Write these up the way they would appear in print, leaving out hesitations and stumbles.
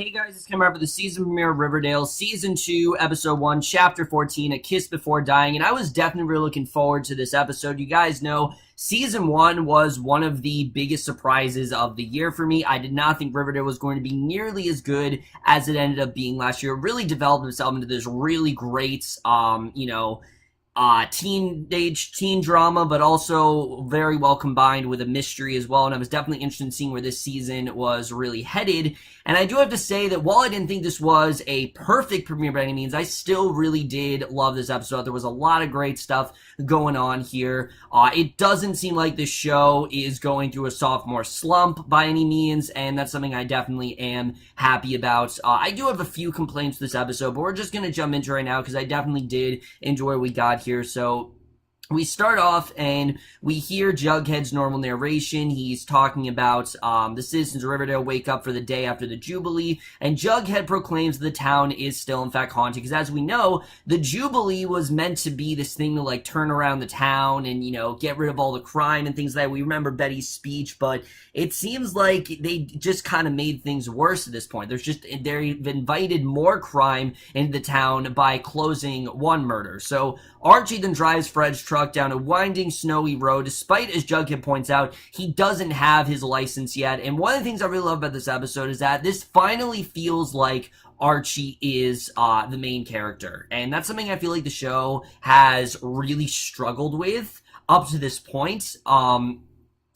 Hey guys, it's coming up for the season premiere of Riverdale, Season 2, Episode 1, Chapter 14, A Kiss Before Dying, and I was definitely really looking forward to this episode. You guys know, Season 1 was one of the biggest surprises of the year for me. I did not think Riverdale was going to be nearly as good as it ended up being last year. It really developed itself into this really great, teen drama, but also very well combined with a mystery as well, and I was definitely interested in seeing where this season was really headed. And I do have to say that while I didn't think this was a perfect premiere by any means, I still really did love this episode. There was a lot of great stuff going on here. It doesn't seem like this show is going through a sophomore slump by any means, and that's something I definitely am happy about. I do have a few complaints with this episode, but we're just going to jump into it right now because I definitely did enjoy what we got here. So we start off and we hear Jughead's normal narration. He's talking about the citizens of Riverdale wake up for the day after the Jubilee, and Jughead proclaims the town is still in fact haunted, because as we know, the Jubilee was meant to be this thing to like turn around the town and, you know, get rid of all the crime and things like that. We remember Betty's speech, but it seems like they just kind of made things worse at this point. They've invited more crime into the town by closing one murder. So Archie then drives Fred's truck down a winding, snowy road. Despite, as Jughead points out, he doesn't have his license yet. And one of the things I really love about this episode is that this finally feels like Archie is the main character. And that's something I feel like the show has really struggled with up to this point.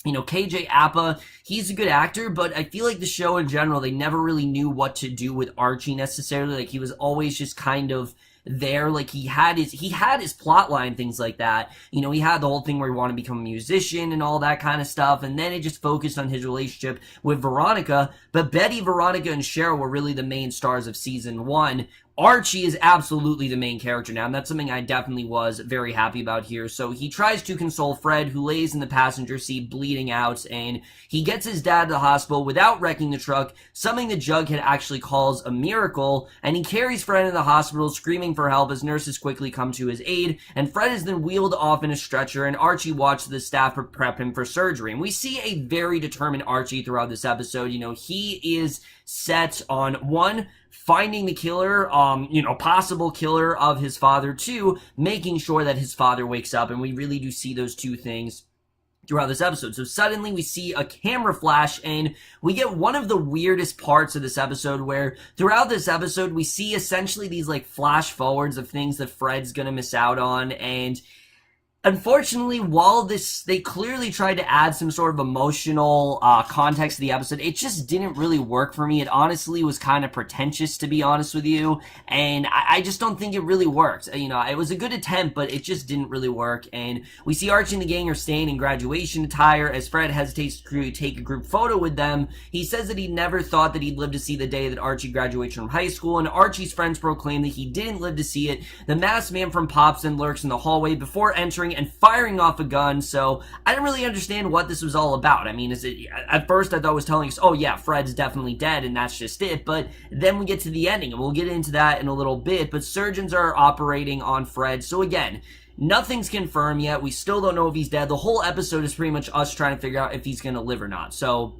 You know, KJ Apa, he's a good actor, but I feel like the show in general, they never really knew what to do with Archie necessarily. Like, he was always just kind of there. Like, he had his plot line, things like that. You know, he had the whole thing where he wanted to become a musician and all that kind of stuff, and then it just focused on his relationship with Veronica. But Betty, Veronica, and Cheryl were really the main stars of Season 1. Archie is absolutely the main character now, and that's something I definitely was very happy about here. So he tries to console Fred, who lays in the passenger seat bleeding out, and he gets his dad to the hospital without wrecking the truck, something that Jughead actually calls a miracle, and he carries Fred into the hospital, screaming for help as nurses quickly come to his aid, and Fred is then wheeled off in a stretcher, and Archie watches the staff prep him for surgery. And we see a very determined Archie throughout this episode. You know, he is set on, one, finding the killer, possible killer of his father, two, making sure that his father wakes up, and we really do see those two things throughout this episode. So suddenly we see a camera flash, and we get one of the weirdest parts of this episode, where throughout this episode we see essentially these like flash forwards of things that Fred's gonna miss out on. And unfortunately, while they clearly tried to add some sort of emotional context to the episode, it just didn't really work for me. It honestly was kind of pretentious, to be honest with you, and I just don't think it really worked. You know, it was a good attempt, but it just didn't really work. And we see Archie and the gang are staying in graduation attire as Fred hesitates to take a group photo with them. He says that he never thought that he'd live to see the day that Archie graduates from high school, and Archie's friends proclaim that he didn't live to see it. The masked man from Pops then lurks in the hallway before entering and firing off a gun. So I didn't really understand what this was all about. I mean, at first I thought it was telling us, oh yeah, Fred's definitely dead and that's just it, but then we get to the ending and we'll get into that in a little bit. But surgeons are operating on Fred, so again, nothing's confirmed yet. We still don't know if he's dead. The whole episode is pretty much us trying to figure out if he's gonna live or not. So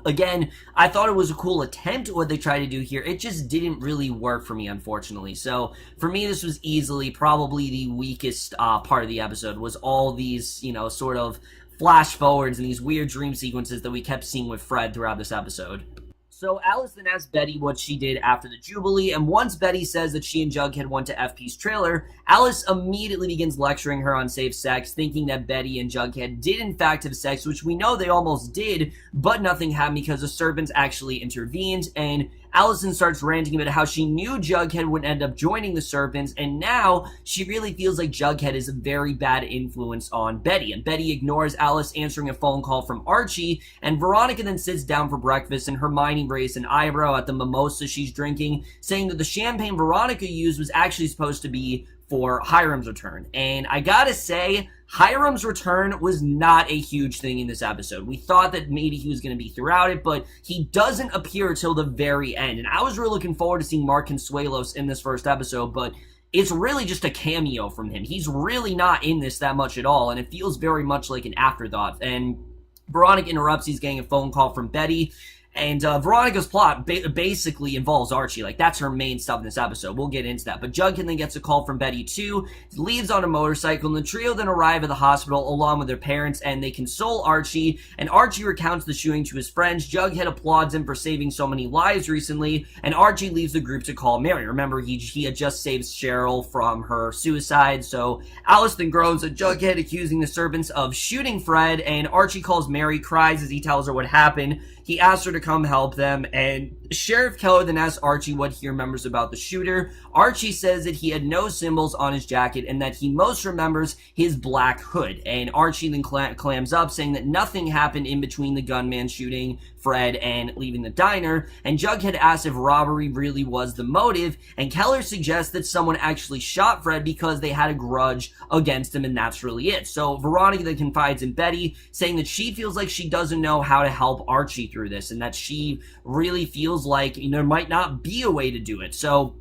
again, I thought it was a cool attempt at what they tried to do here. It just didn't really work for me, unfortunately. So for me, this was easily probably the weakest part of the episode, was all these, you know, sort of flash forwards and these weird dream sequences that we kept seeing with Fred throughout this episode. So Alice then asks Betty what she did after the Jubilee, and once Betty says that she and Jughead went to FP's trailer, Alice immediately begins lecturing her on safe sex, thinking that Betty and Jughead did in fact have sex, which we know they almost did, but nothing happened because the serpents actually intervened. And Allison starts ranting about how she knew Jughead would end up joining the Serpents, and now she really feels like Jughead is a very bad influence on Betty. And Betty ignores Alice answering a phone call from Archie, and Veronica then sits down for breakfast, and Hermione raised an eyebrow at the mimosa she's drinking, saying that the champagne Veronica used was actually supposed to be for Hiram's return. And I gotta say, Hiram's return was not a huge thing in this episode. We thought that maybe he was going to be throughout it, but he doesn't appear till the very end. And I was really looking forward to seeing Mark Consuelos in this first episode, but it's really just a cameo from him. He's really not in this that much at all, and it feels very much like an afterthought. And Veronica interrupts. He's getting a phone call from Betty, And Veronica's plot basically involves Archie. Like, that's her main stuff in this episode. We'll get into that. But Jughead then gets a call from Betty, too. Leaves on a motorcycle, and the trio then arrive at the hospital along with their parents, and they console Archie. And Archie recounts the shooting to his friends. Jughead applauds him for saving so many lives recently, and Archie leaves the group to call Mary. Remember, he had just saved Cheryl from her suicide, so Alice then groans at Jughead, accusing the serpents of shooting Fred, and Archie calls Mary, cries as he tells her what happened. He asks her to come help them, and Sheriff Keller then asks Archie what he remembers about the shooter. Archie says that he had no symbols on his jacket and that he most remembers his black hood. And Archie then clams up, saying that nothing happened in between the gunman shooting Fred and leaving the diner. And Jughead asks if robbery really was the motive, and Keller suggests that someone actually shot Fred because they had a grudge against him, and that's really it. So Veronica then confides in Betty, saying that she feels like she doesn't know how to help Archie through this, and that she really feels like there might not be a way to do it. So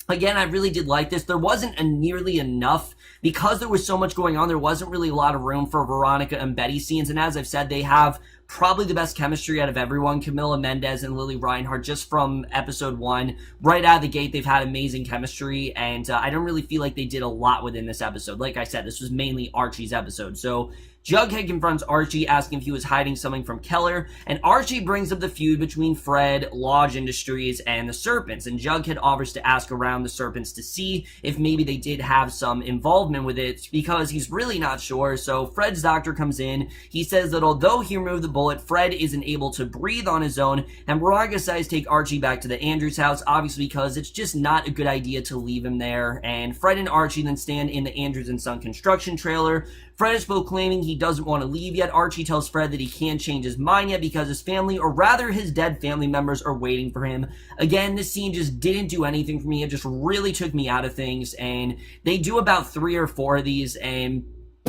again, I really did like this. There wasn't nearly enough, because there was so much going on, there wasn't really a lot of room for Veronica and Betty scenes, and as I've said, they have probably the best chemistry out of everyone. Camila, Mendes, and Lili Reinhart, just from episode 1, right out of the gate, they've had amazing chemistry, and I don't really feel like they did a lot within this episode. Like I said, this was mainly Archie's episode, so Jughead confronts Archie, asking if he was hiding something from Keller, and Archie brings up the feud between Fred, Lodge Industries, and the Serpents, and Jughead offers to ask around the Serpents to see if maybe they did have some involvement with it, because he's really not sure. So Fred's doctor comes in. He says that although he removed the bullet, Fred isn't able to breathe on his own, and Veronica decides to take Archie back to the Andrews house, obviously because it's just not a good idea to leave him there, and Fred and Archie then stand in the Andrews and Son construction trailer. Fred is proclaiming he doesn't want to leave yet. Archie tells Fred that he can't change his mind yet because his family, or rather his dead family members, are waiting for him. Again, this scene just didn't do anything for me. It just really took me out of things, and they do about 3 or 4 of these, and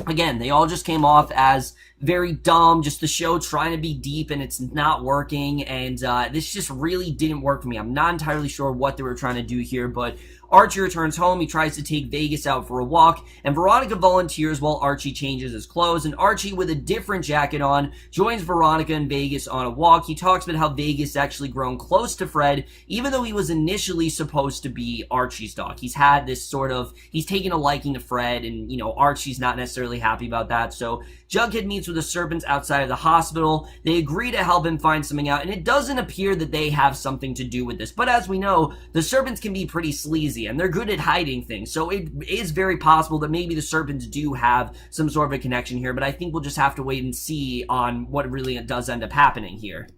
again, they all just came off as very dumb, just the show trying to be deep and it's not working, and this just really didn't work for me. I'm not entirely sure what they were trying to do here, but Archie returns home. He tries to take Vegas out for a walk, and Veronica volunteers while Archie changes his clothes, and Archie, with a different jacket on, joins Veronica and Vegas on a walk. He talks about how Vegas actually grown close to Fred, even though he was initially supposed to be Archie's dog. He's had this sort of, he's taken a liking to Fred, and, you know, Archie's not necessarily happy about that, so Jughead meets with the Serpents outside of the hospital. They agree to help him find something out, and it doesn't appear that they have something to do with this, but as we know, the Serpents can be pretty sleazy, and they're good at hiding things, so it is very possible that maybe the Serpents do have some sort of a connection here, but I think we'll just have to wait and see on what really does end up happening here.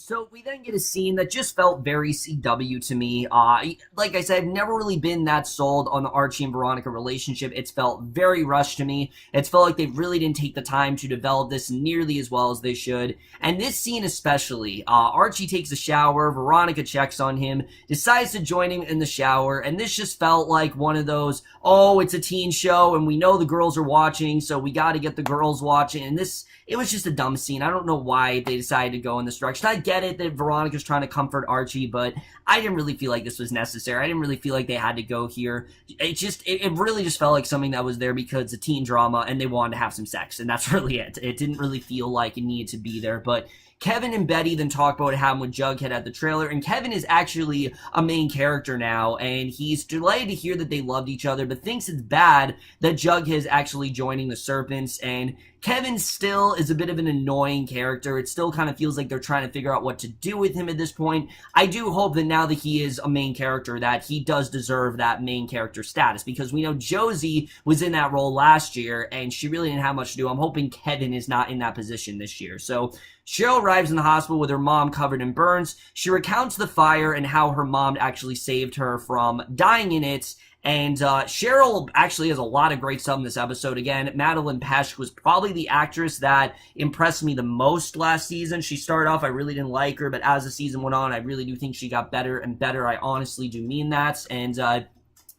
So we then get a scene that just felt very CW to me. Like I said, I've never really been that sold on the Archie and Veronica relationship. It's felt very rushed to me. It's felt like they really didn't take the time to develop this nearly as well as they should. And this scene especially, Archie takes a shower, Veronica checks on him, decides to join him in the shower, and this just felt like one of those, oh, it's a teen show, and we know the girls are watching, so we gotta get the girls watching, and this, it was just a dumb scene. I don't know why they decided to go in this direction. I get it that Veronica's trying to comfort Archie, but I didn't really feel like this was necessary. I didn't really feel like they had to go here. It really just felt like something that was there because it's a teen drama and they wanted to have some sex, and that's really it. It didn't really feel like it needed to be there, but Kevin and Betty then talk about what happened with Jughead at the trailer, and Kevin is actually a main character now, and he's delighted to hear that they loved each other, but thinks it's bad that Jughead is actually joining the Serpents, and Kevin still is a bit of an annoying character. It still kind of feels like they're trying to figure out what to do with him at this point. I do hope that now that he is a main character, that he does deserve that main character status, because we know Josie was in that role last year, and she really didn't have much to do. I'm hoping Kevin is not in that position this year. So Cheryl arrives in the hospital with her mom covered in burns. She recounts the fire and how her mom actually saved her from dying in it. And Cheryl actually has a lot of great stuff in this episode. Again, Madelaine Petsch was probably the actress that impressed me the most last season. She started off, I really didn't like her, but as the season went on, I really do think she got better and better. I honestly do mean that. And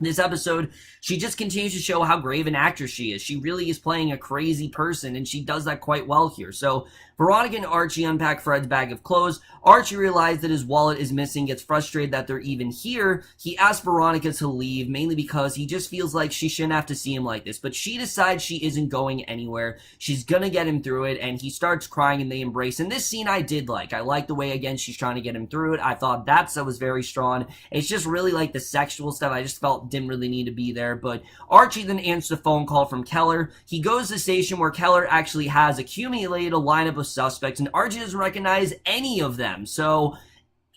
this episode, she just continues to show how great of an actress she is. She really is playing a crazy person, and she does that quite well here. So Veronica and Archie unpack Fred's bag of clothes. Archie realizes that his wallet is missing, gets frustrated that they're even here. He asks Veronica to leave, mainly because he just feels like she shouldn't have to see him like this. But she decides she isn't going anywhere. She's gonna get him through it, and he starts crying and they embrace. And this scene I did like. I like the way, again, she's trying to get him through it. I thought that stuff was very strong. It's just really like the sexual stuff I just felt didn't really need to be there. But Archie then answers a phone call from Keller. He goes to the station where Keller actually has accumulated a lineup of suspects, and Archie doesn't recognize any of them. So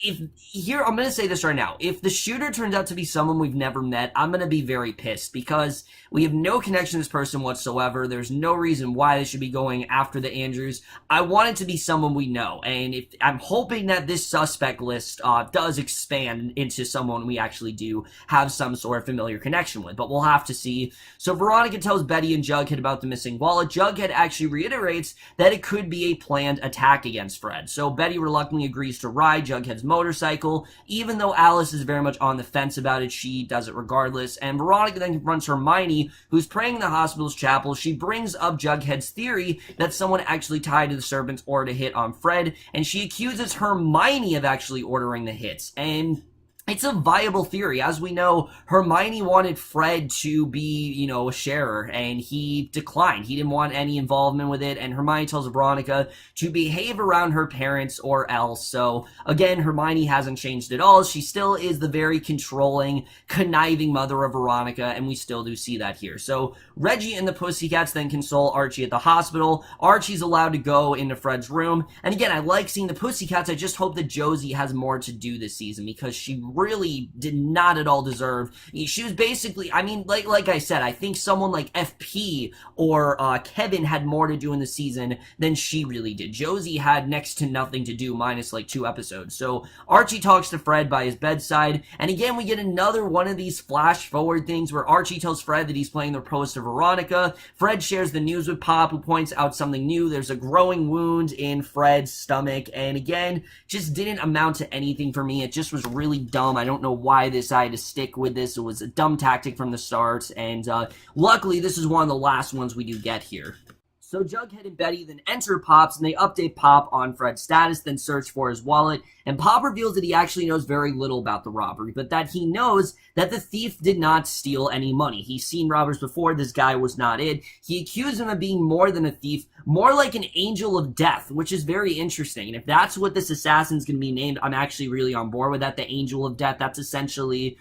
I'm going to say this right now. If the shooter turns out to be someone we've never met, I'm going to be very pissed because we have no connection to this person whatsoever. There's no reason why they should be going after the Andrews. I want it to be someone we know, and I'm hoping that this suspect list does expand into someone we actually do have some sort of familiar connection with, but we'll have to see. So Veronica tells Betty and Jughead about the missing wallet. Jughead actually reiterates that it could be a planned attack against Fred. So Betty reluctantly agrees to ride Jughead's motorcycle. Even though Alice is very much on the fence about it, she does it regardless. And Veronica then confronts Hermione, who's praying in the hospital's chapel. She brings up Jughead's theory that someone actually tied to the serpents or to hit on Fred, and she accuses Hermione of actually ordering the hits. And it's a viable theory. As we know, Hermione wanted Fred to be, a sharer, and he declined. He didn't want any involvement with it, and Hermione tells Veronica to behave around her parents or else. So, again, Hermione hasn't changed at all. She still is the very controlling, conniving mother of Veronica, and we still do see that here. So, Reggie and the Pussycats then console Archie at the hospital. Archie's allowed to go into Fred's room, and again, I like seeing the Pussycats. I just hope that Josie has more to do this season, because she really did not at all deserve. She was basically, like I said, I think someone like FP or Kevin had more to do in the season than she really did. Josie had next to nothing to do, minus like 2 episodes. So Archie talks to Fred by his bedside, and again we get another one of these flash forward things where Archie tells Fred that he's playing the post of Veronica. Fred shares the news with Pop, who points out something new. There's a growing wound in Fred's stomach, and again, just didn't amount to anything for me. It just was really dumb. I don't know why they decided to stick with this. It was a dumb tactic from the start, and luckily this is one of the last ones we do get here. So Jughead and Betty then enter Pop's, and they update Pop on Fred's status, then search for his wallet, and Pop reveals that he actually knows very little about the robbery, but that he knows that the thief did not steal any money. He's seen robbers before. This guy was not it. He accused him of being more than a thief, more like an angel of death, which is very interesting. And if that's what this assassin's going to be named, I'm actually really on board with that. The angel of death, that's essentially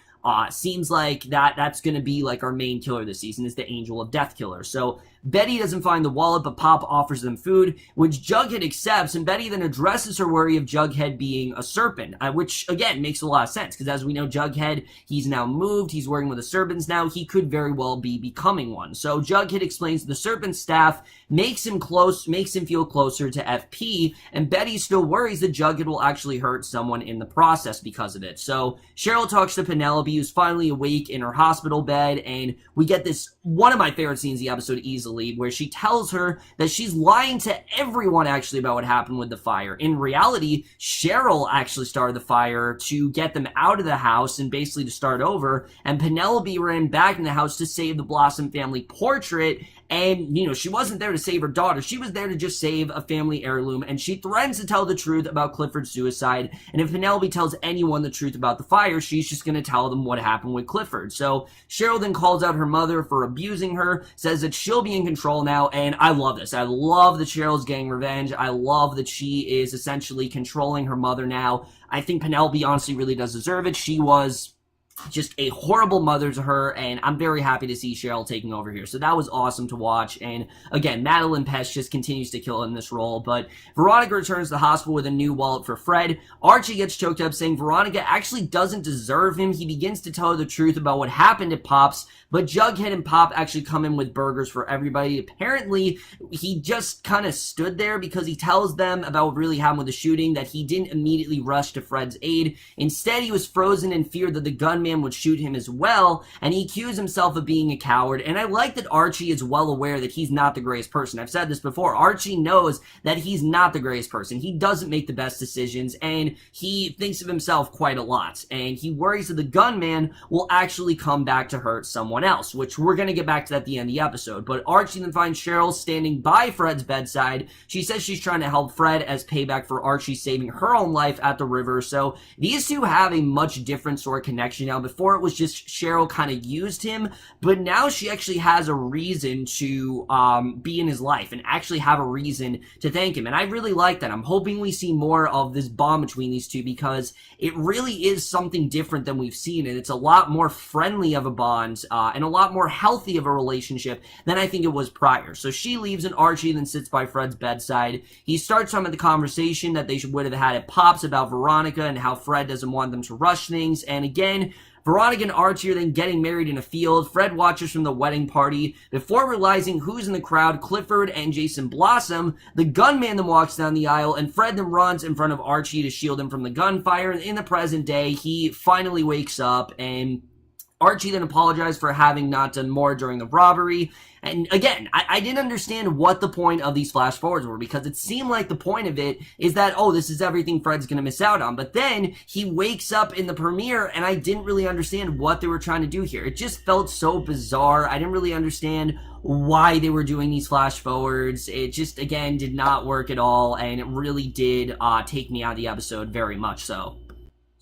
seems like that's going to be like our main killer this season, is the Angel of Death killer. So Betty doesn't find the wallet, but Pop offers them food, which Jughead accepts, and Betty then addresses her worry of Jughead being a serpent, which, again, makes a lot of sense, because as we know, Jughead, he's now moved, he's working with the serpents now, he could very well be becoming one. So Jughead explains the serpent staff makes him feel closer to FP, and Betty still worries that Jughead will actually hurt someone in the process because of it. So Cheryl talks to Penelope, who's finally awake in her hospital bed, and we get this, one of my favorite scenes of the episode easily, where she tells her that she's lying to everyone actually about what happened with the fire. In reality, Cheryl actually started the fire to get them out of the house and basically to start over, and Penelope ran back in the house to save the Blossom family portrait. And, she wasn't there to save her daughter. She was there to just save a family heirloom. And she threatens to tell the truth about Clifford's suicide. And if Penelope tells anyone the truth about the fire, she's just going to tell them what happened with Clifford. So Cheryl then calls out her mother for abusing her, says that she'll be in control now. And I love this. I love that Cheryl's getting revenge. I love that she is essentially controlling her mother now. I think Penelope honestly really does deserve it. She was just a horrible mother to her, and I'm very happy to see Cheryl taking over here. So that was awesome to watch, and again, Madelaine Petsch just continues to kill in this role. But Veronica returns to the hospital with a new wallet for Fred. Archie gets choked up, saying Veronica actually doesn't deserve him. He begins to tell her the truth about what happened at Pop's, but Jughead and Pop actually come in with burgers for everybody. Apparently, he just kind of stood there because he tells them about what really happened with the shooting, that he didn't immediately rush to Fred's aid. Instead, he was frozen and feared that the gunman gunman would shoot him as well, and he accused himself of being a coward. And I like that Archie is well aware that he's not the greatest person. I've said this before. Archie knows that he's not the greatest person. He doesn't make the best decisions, and he thinks of himself quite a lot. And he worries that the gunman will actually come back to hurt someone else, which we're going to get back to that at the end of the episode. But Archie then finds Cheryl standing by Fred's bedside. She says she's trying to help Fred as payback for Archie saving her own life at the river. So these two have a much different sort of connection now. Before it was just Cheryl kind of used him, but now she actually has a reason to be in his life and actually have a reason to thank him. And I really like that. I'm hoping we see more of this bond between these two, because it really is something different than we've seen, and it's a lot more friendly of a bond and a lot more healthy of a relationship than I think it was prior. So she leaves, and Archie then sits by Fred's bedside. He starts some of the conversation that they would have had at Pops about Veronica and how Fred doesn't want them to rush things. And again, Veronica and Archie are then getting married in a field. Fred watches from the wedding party. Before realizing who's in the crowd, Clifford and Jason Blossom, the gunman then walks down the aisle, and Fred then runs in front of Archie to shield him from the gunfire. And in the present day, he finally wakes up, and Archie then apologized for having not done more during the robbery. And again, I didn't understand what the point of these flash forwards were, because it seemed like the point of it is that, oh, this is everything Fred's going to miss out on. But then he wakes up in the premiere, and I didn't really understand what they were trying to do here. It just felt so bizarre. I didn't really understand why they were doing these flash forwards. It just, again, did not work at all, and it really did take me out of the episode very much so.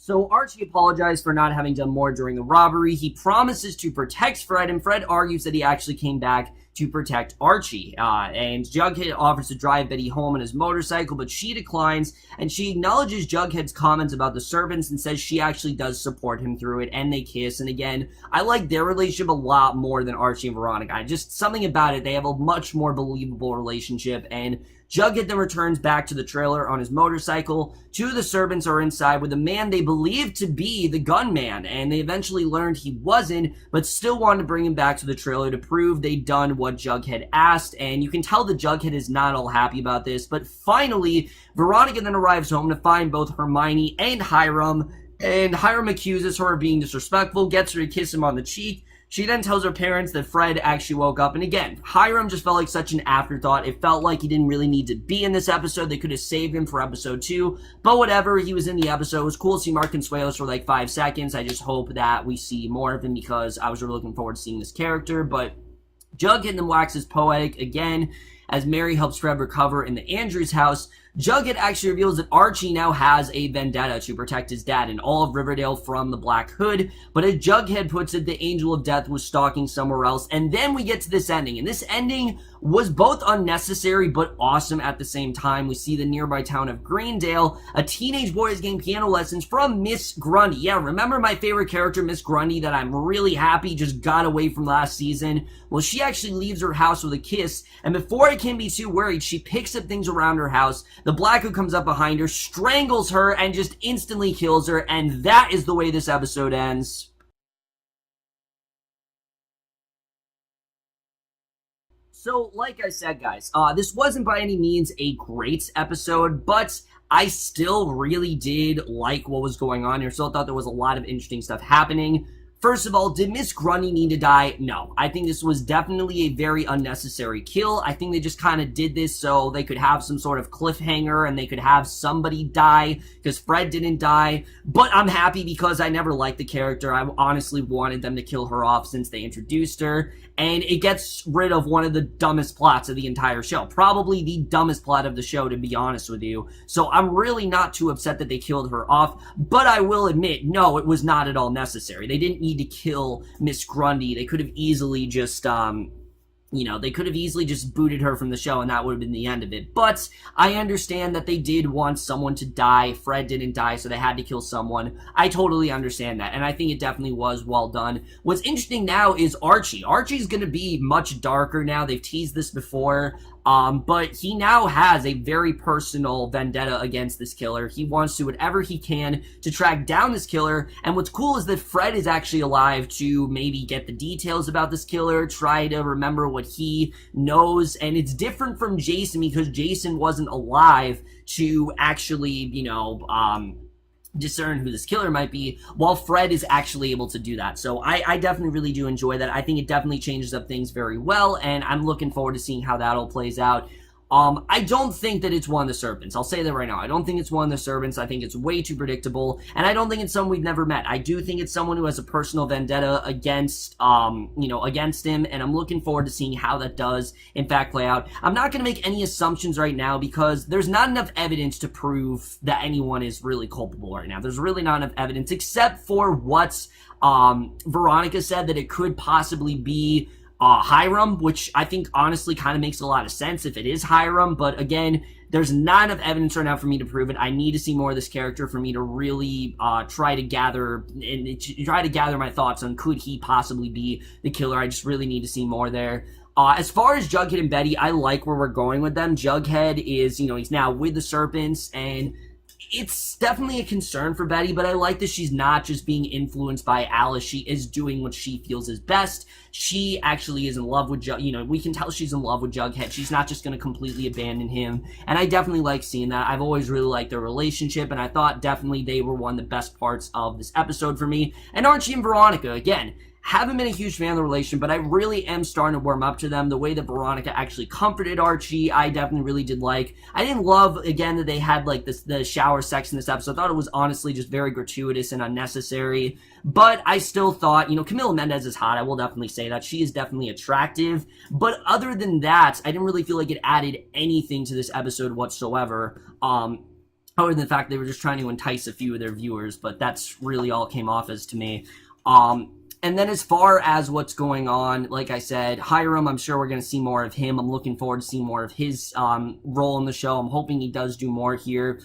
So Archie apologized for not having done more during the robbery. He promises to protect Fred, and Fred argues that he actually came back to protect Archie. And Jughead offers to drive Betty home on his motorcycle, but she declines, and she acknowledges Jughead's comments about the servants and says she actually does support him through it, and they kiss. And again, I like their relationship a lot more than Archie and Veronica. Just something about it, they have a much more believable relationship. And Jughead then returns back to the trailer on his motorcycle. Two of the servants are inside with a man they believed to be the gunman, and they eventually learned he wasn't, but still wanted to bring him back to the trailer to prove they'd done what Jughead asked. And you can tell that Jughead is not all happy about this, but finally, Veronica then arrives home to find both Hermione and Hiram, and Hiram accuses her of being disrespectful, gets her to kiss him on the cheek. She then tells her parents that Fred actually woke up. And again, Hiram just felt like such an afterthought. It felt like he didn't really need to be in this episode. They could have saved him for episode 2. But whatever, he was in the episode. It was cool to see Mark Consuelos for like 5 seconds. I just hope that we see more of him, because I was really looking forward to seeing this character. But Jughead then waxes poetic again as Mary helps Fred recover in the Andrews house. Jughead actually reveals that Archie now has a vendetta to protect his dad and all of Riverdale from the Black Hood, but as Jughead puts it, the Angel of Death was stalking somewhere else. And then we get to this ending, and this ending was both unnecessary but awesome at the same time. We see the nearby town of Greendale. A teenage boy is getting piano lessons from Miss Grundy. Yeah, remember my favorite character, Miss Grundy, that I'm really happy just got away from last season? Well, she actually leaves her house with a kiss, and before I can be too worried, she picks up things around her house. The Black Hood comes up behind her, strangles her, and just instantly kills her, and that is the way this episode ends. So, like I said, guys, this wasn't by any means a great episode, but I still really did like what was going on here. Still thought there was a lot of interesting stuff happening. First of all, did Miss Grundy need to die? No. I think this was definitely a very unnecessary kill. I think they just kind of did this so they could have some sort of cliffhanger and they could have somebody die, because Fred didn't die. But I'm happy because I never liked the character. I honestly wanted them to kill her off since they introduced her. And it gets rid of one of the dumbest plots of the entire show. Probably the dumbest plot of the show, to be honest with you. So I'm really not too upset that they killed her off. But I will admit, no, it was not at all necessary. They didn't need to kill Miss Grundy. They could have easily just, they could have easily just booted her from the show and that would have been the end of it. But I understand that they did want someone to die. Fred didn't die, so they had to kill someone. I totally understand that, and I think it definitely was well done. What's interesting now is Archie. Archie's going to be much darker now. They've teased this before. But he now has a very personal vendetta against this killer. He wants to do whatever he can to track down this killer, and what's cool is that Fred is actually alive to maybe get the details about this killer, try to remember what he knows, and it's different from Jason because Jason wasn't alive to actually, discern who this killer might be, while Fred is actually able to do that. So I definitely really do enjoy that. I think it definitely changes up things very well, and I'm looking forward to seeing how that all plays out. I don't think that it's one of the serpents. I'll say that right now. I don't think it's one of the serpents. I think it's way too predictable, and I don't think it's someone we've never met. I do think it's someone who has a personal vendetta against, against him, and I'm looking forward to seeing how that does, in fact, play out. I'm not going to make any assumptions right now because there's not enough evidence to prove that anyone is really culpable right now. There's really not enough evidence, except for what Veronica said, that it could possibly be Hiram, which I think honestly kind of makes a lot of sense if it is Hiram, but again, there's not enough evidence right now for me to prove it. I need to see more of this character for me to really try to gather my thoughts on could he possibly be the killer. I just really need to see more there. As far as Jughead and Betty, I like where we're going with them. Jughead is, he's now with the Serpents, and it's definitely a concern for Betty, but I like that she's not just being influenced by Alice. She is doing what she feels is best. She actually is in love with Jughead. We can tell she's in love with Jughead. She's not just going to completely abandon him, and I definitely like seeing that. I've always really liked their relationship, and I thought definitely they were one of the best parts of this episode for me. And Archie and Veronica, again, haven't been a huge fan of the relation, but I really am starting to warm up to them. The way that Veronica actually comforted Archie, I definitely really did like. I didn't love, again, that they had like the shower sex in this episode. I thought it was honestly just very gratuitous and unnecessary. But I still thought, Camila Mendes is hot. I will definitely say that. She is definitely attractive. But other than that, I didn't really feel like it added anything to this episode whatsoever. Other than the fact they were just trying to entice a few of their viewers. But that's really all it came off as to me. And then as far as what's going on, like I said, Hiram, I'm sure we're going to see more of him. I'm looking forward to seeing more of his role in the show. I'm hoping he does do more here.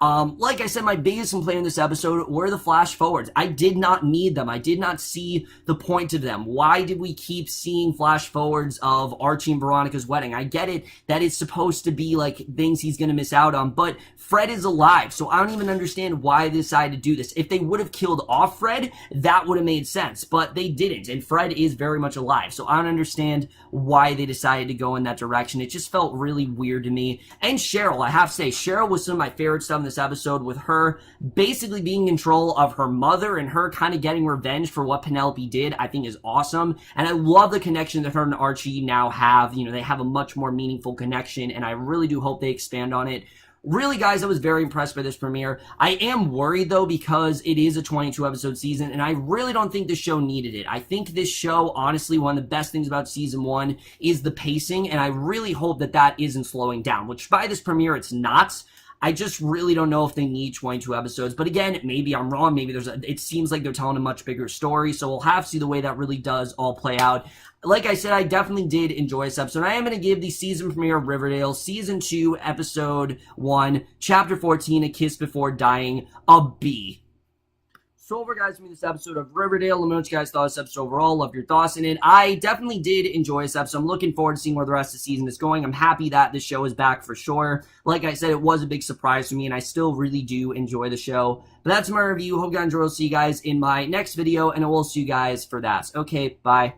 Like I said, my biggest complaint in this episode were the flash forwards. I did not need them. I did not see the point of them. Why did we keep seeing flash forwards of Archie and Veronica's wedding? I get it that it's supposed to be like things he's going to miss out on, but Fred is alive, so I don't even understand why they decided to do this. If they would have killed off Fred, that would have made sense, but they didn't, and Fred is very much alive, so I don't understand why they decided to go in that direction. It just felt really weird to me. And Cheryl, I have to say, Cheryl was some of my favorite stuff in this episode, with her basically being in control of her mother and her kind of getting revenge for what Penelope did. I think is awesome, and I love the connection that her and Archie now have. They have a much more meaningful connection, and I really do hope they expand on it. Really, guys, I was very impressed by this premiere. I am worried, though, because it is a 22-episode season, and I really don't think this show needed it. I think this show, honestly, one of the best things about Season 1 is the pacing, and I really hope that that isn't slowing down, which by this premiere, it's not. I just really don't know if they need 22 episodes. But again, maybe I'm wrong. Maybe it seems like they're telling a much bigger story. So we'll have to see the way that really does all play out. Like I said, I definitely did enjoy this episode. I am going to give the season premiere of Riverdale, Season 2, Episode 1, Chapter 14, A Kiss Before Dying, a B. So over, guys, for me, this episode of Riverdale. Let me know what you guys thought of this episode overall. Love your thoughts in it. I definitely did enjoy this episode. I'm looking forward to seeing where the rest of the season is going. I'm happy that this show is back for sure. Like I said, it was a big surprise for me, and I still really do enjoy the show. But that's my review. Hope you guys enjoy. I'll see you guys in my next video, and I will see you guys for that. Okay, bye.